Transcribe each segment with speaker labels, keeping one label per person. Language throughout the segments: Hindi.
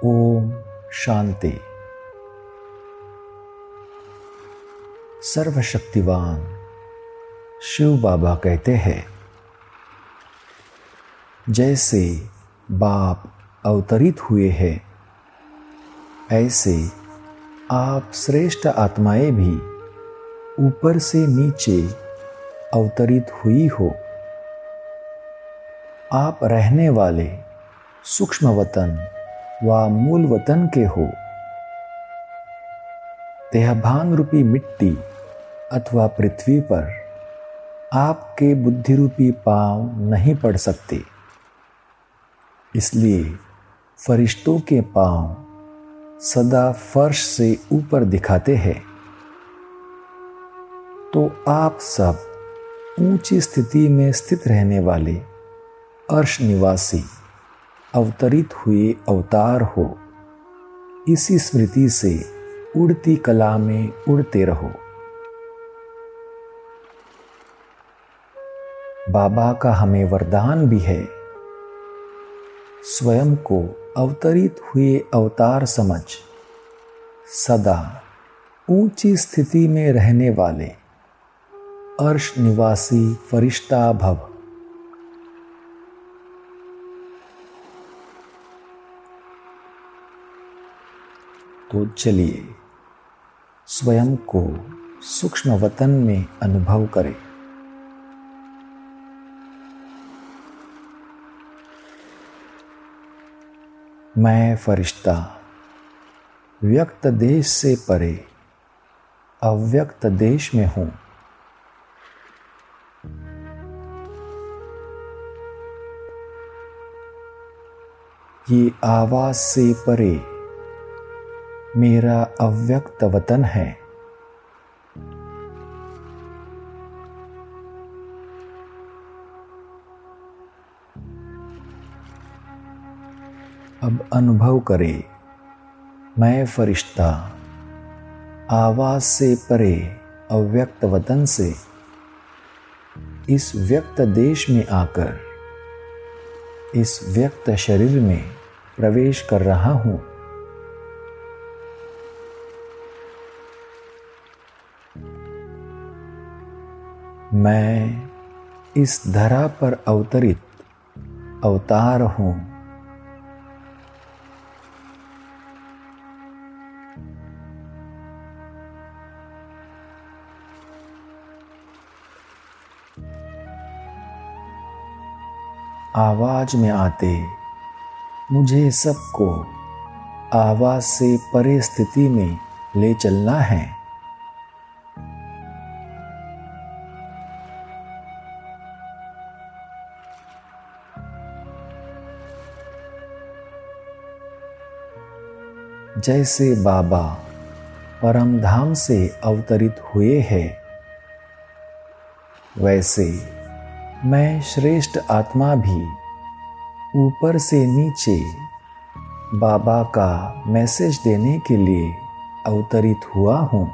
Speaker 1: ओम शांति। सर्वशक्तिवान शिव बाबा कहते हैं, जैसे बाप अवतरित हुए हैं ऐसे आप श्रेष्ठ आत्माएं भी ऊपर से नीचे अवतरित हुई हो। आप रहने वाले सूक्ष्म वतन व मूल वतन के हो। देहभान रूपी मिट्टी अथवा पृथ्वी पर आपके बुद्धि रूपी पांव नहीं पड़ सकते, इसलिए फरिश्तों के पांव सदा फर्श से ऊपर दिखाते हैं। तो आप सब ऊंची स्थिति में स्थित रहने वाले अर्श निवासी अवतरित हुए अवतार हो। इसी स्मृति से उड़ती कला में उड़ते रहो। बाबा का हमें वरदान भी है, स्वयं को अवतरित हुए अवतार समझ सदा ऊंची स्थिति में रहने वाले अर्श निवासी फरिश्ता भव। तो चलिए स्वयं को सूक्ष्म वतन में अनुभव करें। मैं फरिश्ता व्यक्त देश से परे अव्यक्त देश में हूं। ये आवाज से परे मेरा अव्यक्त वतन है। अब अनुभव करें, मैं फरिश्ता आवाज से परे अव्यक्त वतन से इस व्यक्त देश में आकर इस व्यक्त शरीर में प्रवेश कर रहा हूं। मैं इस धरा पर अवतरित अवतार हूं। आवाज में आते मुझे सबको आवाज से परे स्थिति में ले चलना है। जैसे बाबा परम धाम से अवतरित हुए हैं, वैसे मैं श्रेष्ठ आत्मा भी ऊपर से नीचे बाबा का मैसेज देने के लिए अवतरित हुआ हूं।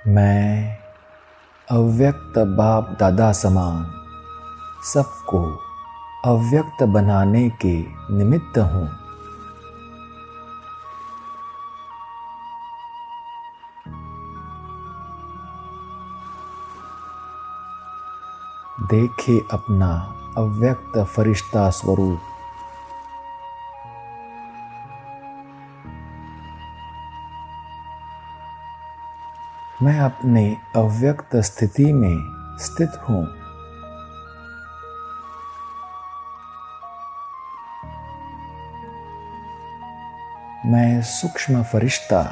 Speaker 1: मैं अव्यक्त बाप दादा समान सबको अव्यक्त बनाने के निमित्त हूं। देखे अपना अव्यक्त फरिश्ता स्वरूप। मैं अपने अव्यक्त स्थिति में स्थित हूं। मैं सूक्ष्म फरिश्ता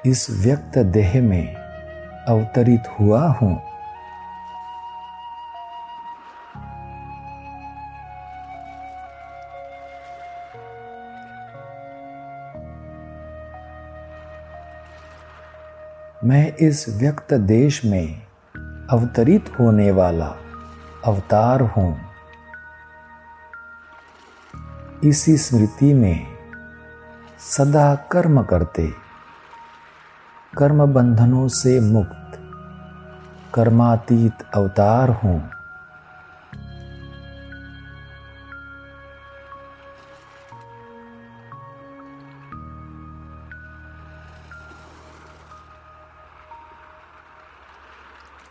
Speaker 1: इस व्यक्त देह में अवतरित हुआ हूं। मैं इस व्यक्त देश में अवतरित होने वाला अवतार हूं। इसी स्मृति में सदा कर्म करते, कर्म बंधनों से मुक्त कर्मातीत अवतार हूँ।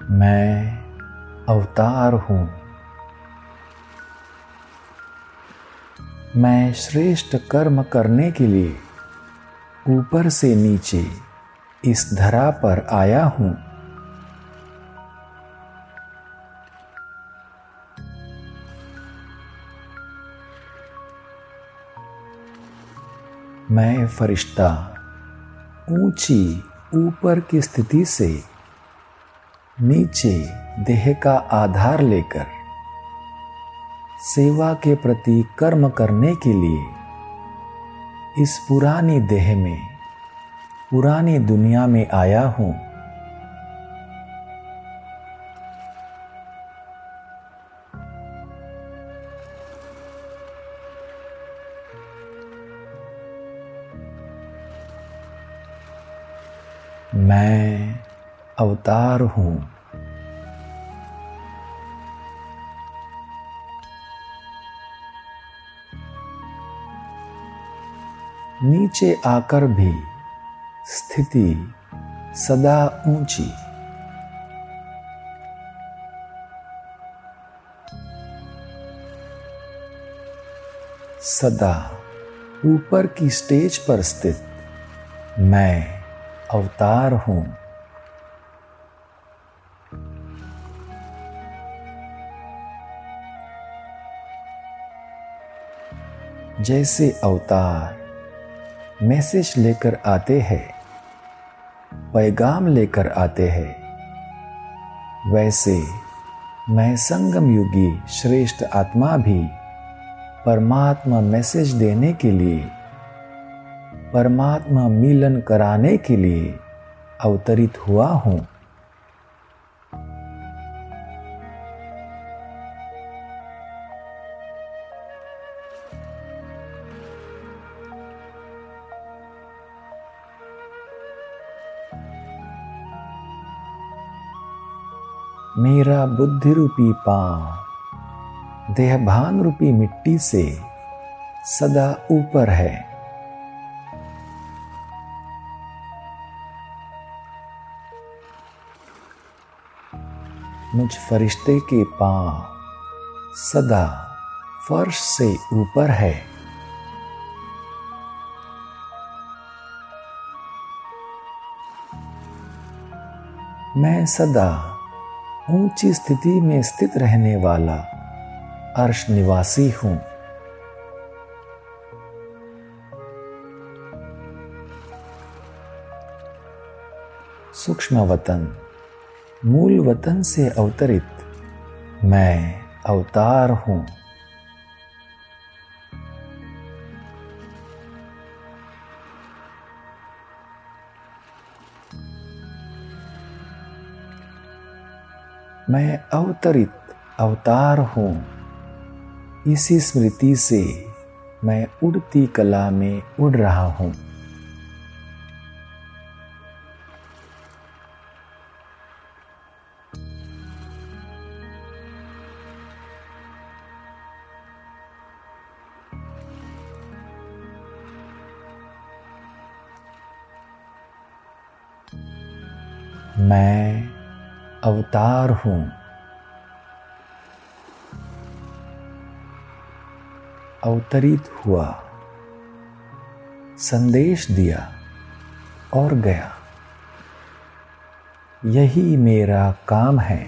Speaker 1: मैं अवतार हूँ। मैं श्रेष्ठ कर्म करने के लिए ऊपर से नीचे इस धरा पर आया हूँ। मैं फरिश्ता ऊंची ऊपर की स्थिति से नीचे देह का आधार लेकर सेवा के प्रति कर्म करने के लिए इस पुरानी देह में, पुरानी दुनिया में आया हूँ। मैं अवतार हूँ। नीचे आकर भी स्थिति सदा ऊंची। सदा ऊपर की स्टेज पर स्थित मैं अवतार हूँ। जैसे अवतार मैसेज लेकर आते हैं, पैगाम लेकर आते हैं, वैसे मैं संगम युगी श्रेष्ठ आत्मा भी परमात्मा मैसेज देने के लिए, परमात्मा मिलन कराने के लिए अवतरित हुआ हूँ। मेरा बुद्धि रूपी पांव देहभान रूपी मिट्टी से सदा ऊपर है। मुझ फरिश्ते के पांव सदा फर्श से ऊपर है। मैं सदा ऊंची स्थिति में स्थित रहने वाला अर्श निवासी हूँ। सूक्ष्म वतन, मूल वतन से अवतरित मैं अवतार हूँ। मैं अवतरित अवतार हूँ। इसी स्मृति से मैं उड़ती कला में उड़ रहा हूँ। मैं अवतार हूँ। अवतरित हुआ, संदेश दिया और गया। यही मेरा काम है।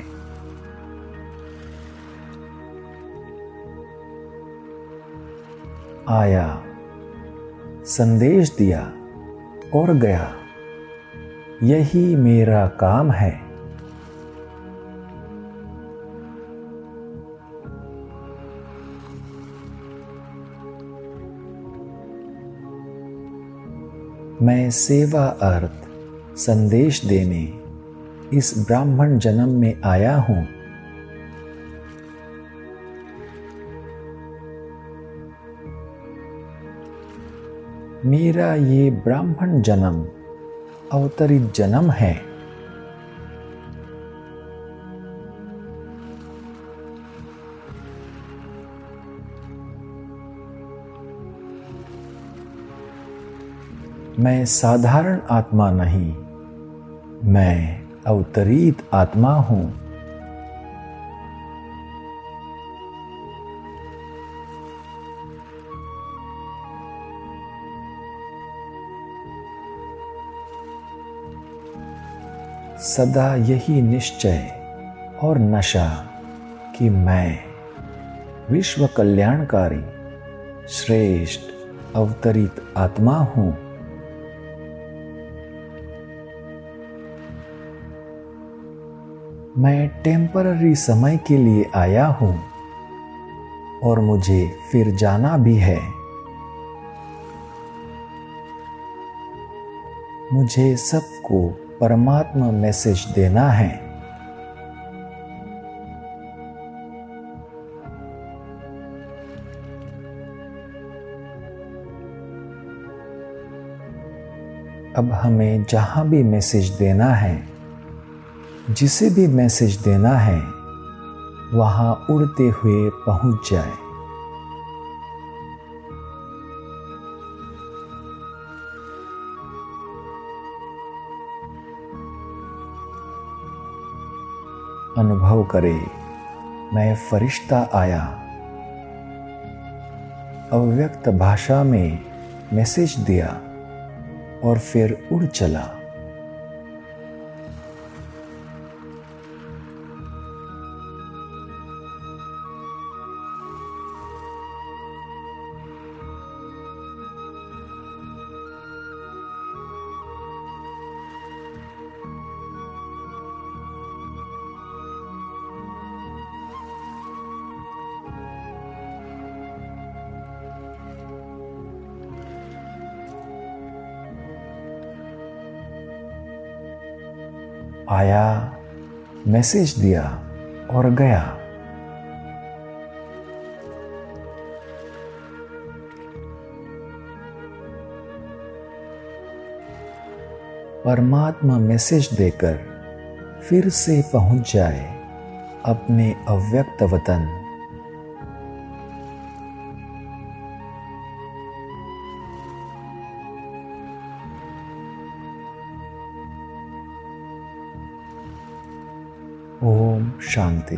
Speaker 1: आया, संदेश दिया और गया। यही मेरा काम है। मैं सेवा अर्थ संदेश देने इस ब्राह्मण जन्म में आया हूँ। मेरा ये ब्राह्मण जन्म अवतरित जन्म है। मैं साधारण आत्मा नहीं, मैं अवतरित आत्मा हूं। सदा यही निश्चय और नशा कि मैं विश्व कल्याणकारी श्रेष्ठ अवतरित आत्मा हूं। मैं टेम्पररी समय के लिए आया हूं और मुझे फिर जाना भी है। मुझे सबको परमात्मा मैसेज देना है। अब हमें जहां भी मैसेज देना है, जिसे भी मैसेज देना है, वहां उड़ते हुए पहुंच जाए। अनुभव करे, मैं फरिश्ता आया, अव्यक्त भाषा में मैसेज दिया और फिर उड़ चला। आया, मैसेज दिया और गया। परमात्मा मैसेज देकर फिर से पहुंच जाए अपने अव्यक्त वतन। ओम शांति।